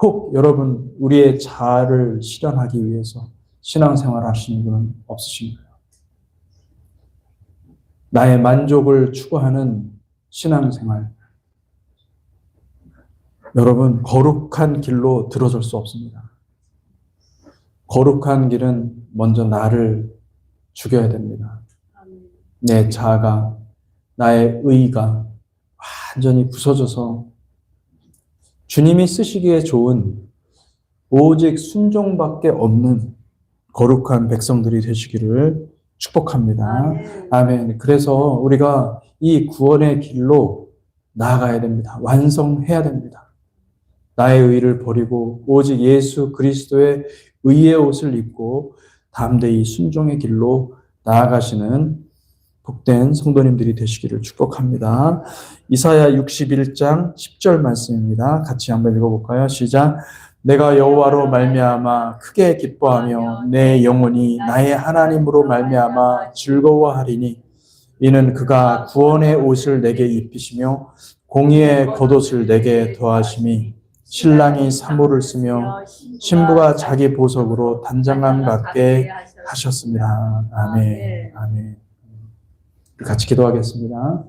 혹 여러분, 우리의 자아를 실현하기 위해서 신앙생활 하시는 분은 없으신가요? 나의 만족을 추구하는 신앙생활. 여러분, 거룩한 길로 들어설 수 없습니다. 거룩한 길은 먼저 나를 죽여야 됩니다. 내 자아가, 나의 의가 완전히 부서져서 주님이 쓰시기에 좋은 오직 순종밖에 없는 거룩한 백성들이 되시기를 축복합니다. 아멘. 그래서 우리가 이 구원의 길로 나아가야 됩니다. 완성해야 됩니다. 나의 의를 버리고 오직 예수 그리스도의 의의 옷을 입고 담대히 순종의 길로 나아가시는 복된 성도님들이 되시기를 축복합니다. 이사야 61장 10절 말씀입니다. 같이 한번 읽어볼까요? 시작. 내가 여호와로 말미암아 크게 기뻐하며 내 영혼이 나의 하나님으로 말미암아 즐거워하리니 이는 그가 구원의 옷을 내게 입히시며 공의의 겉옷을 내게 더하심이 신랑이 사모를 쓰며 신부가 자기 보석으로 단장감 갖게 하셨습니다. 아멘. 아멘. 같이 기도하겠습니다.